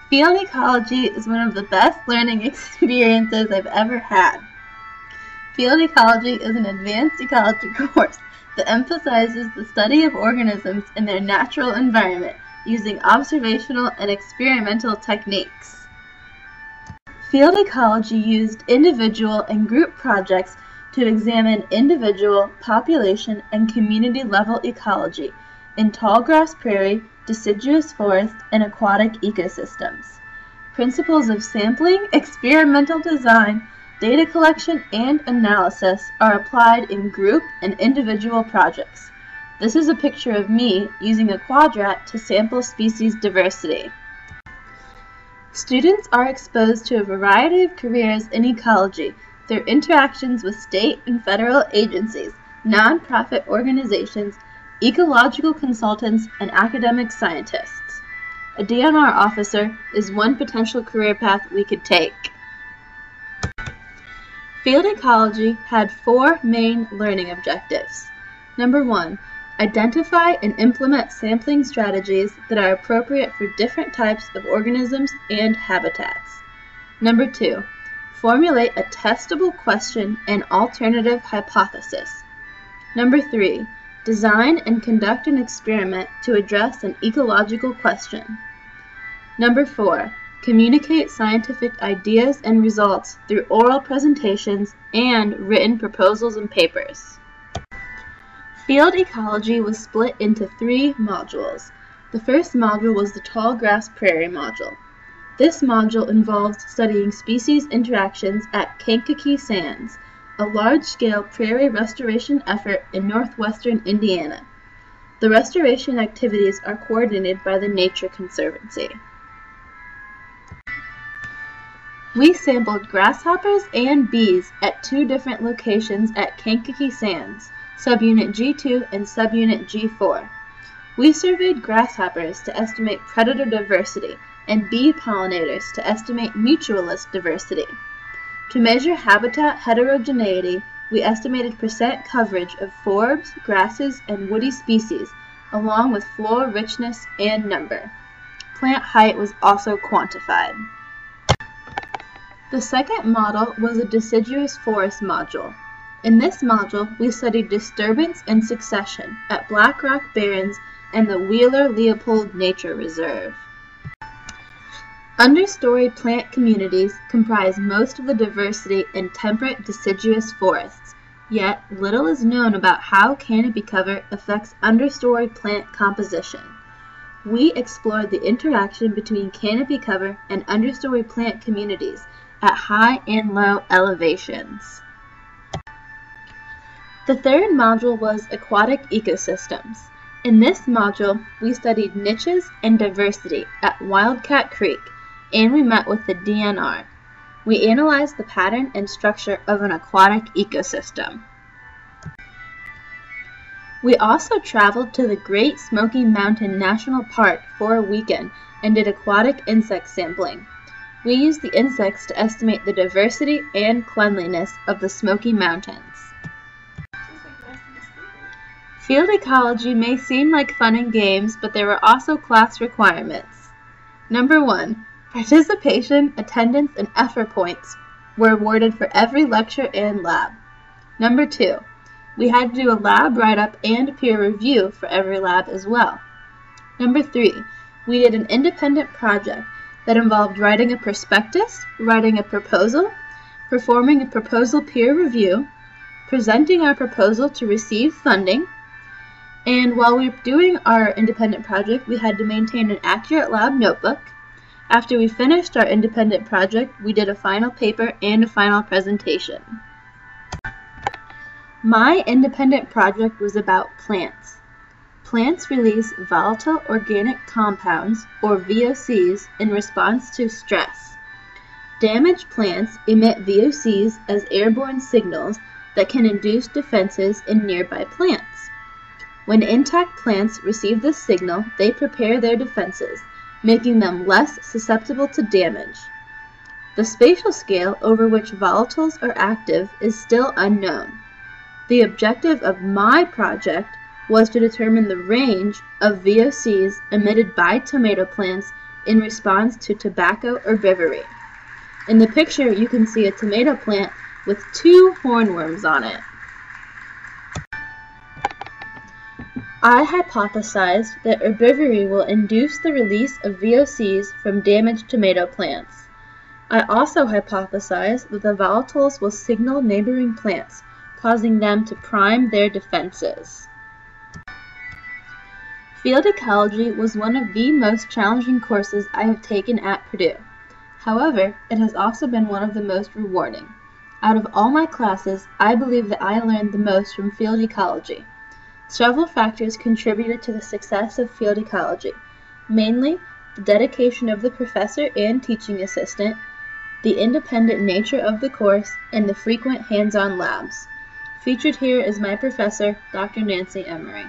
Field ecology is one of the best learning experiences I've ever had. Field ecology is an advanced ecology course that emphasizes the study of organisms in their natural environment using observational and experimental techniques. Field ecology used individual and group projects to examine individual, population, and community-level ecology in tallgrass prairie, deciduous forest, and aquatic ecosystems. Principles of sampling, experimental design, data collection, and analysis are applied in group and individual projects. This is a picture of me using a quadrat to sample species diversity. Students are exposed to a variety of careers in ecology through interactions with state and federal agencies, nonprofit organizations, ecological consultants, and academic scientists. A DNR officer is one potential career path we could take. Field ecology had 4 main learning objectives. Number 1, identify and implement sampling strategies that are appropriate for different types of organisms and habitats. Number 2, formulate a testable question and alternative hypothesis. Number 3, design and conduct an experiment to address an ecological question. Number 4, communicate scientific ideas and results through oral presentations and written proposals and papers. Field ecology was split into 3 modules. The first module was the tallgrass prairie module. This module involved studying species interactions at Kankakee Sands, a large-scale prairie restoration effort in northwestern Indiana. The restoration activities are coordinated by the Nature Conservancy. We sampled grasshoppers and bees at 2 different locations at Kankakee Sands, Subunit G2 and Subunit G4. We surveyed grasshoppers to estimate predator diversity and bee pollinators to estimate mutualist diversity. To measure habitat heterogeneity, we estimated percent coverage of forbs, grasses, and woody species, along with floor richness and number. Plant height was also quantified. The second model was a deciduous forest module. In this module, we studied disturbance and succession at Black Rock Barrens and the Wheeler-Leopold Nature Reserve. Understory plant communities comprise most of the diversity in temperate deciduous forests, yet little is known about how canopy cover affects understory plant composition. We explored the interaction between canopy cover and understory plant communities at high and low elevations. The third module was aquatic ecosystems. In this module, we studied niches and diversity at Wildcat Creek, and we met with the DNR. We analyzed the pattern and structure of an aquatic ecosystem. We also traveled to the Great Smoky Mountain National Park for a weekend and did aquatic insect sampling. We used the insects to estimate the diversity and cleanliness of the Smoky Mountains. Field ecology may seem like fun and games, but there were also class requirements. Number 1, participation, attendance, and effort points were awarded for every lecture and lab. Number 2, we had to do a lab write-up and peer review for every lab as well. Number 3, we did an independent project that involved writing a prospectus, writing a proposal, performing a proposal peer review, presenting our proposal to receive funding, and while we were doing our independent project, we had to maintain an accurate lab notebook. After we finished our independent project, we did a final paper and a final presentation. My independent project was about plants. Plants release volatile organic compounds, or VOCs, in response to stress. Damaged plants emit VOCs as airborne signals that can induce defenses in nearby plants. When intact plants receive this signal, they prepare their defenses, making them less susceptible to damage. The spatial scale over which volatiles are active is still unknown. The objective of my project was to determine the range of VOCs emitted by tomato plants in response to tobacco herbivory. In the picture, you can see a tomato plant with 2 hornworms on it. I hypothesized that herbivory will induce the release of VOCs from damaged tomato plants. I also hypothesized that the volatiles will signal neighboring plants, causing them to prime their defenses. Field ecology was one of the most challenging courses I have taken at Purdue. However, it has also been one of the most rewarding. Out of all my classes, I believe that I learned the most from field ecology. Several factors contributed to the success of field ecology, mainly the dedication of the professor and teaching assistant, the independent nature of the course, and the frequent hands-on labs. Featured here is my professor, Dr. Nancy Emery.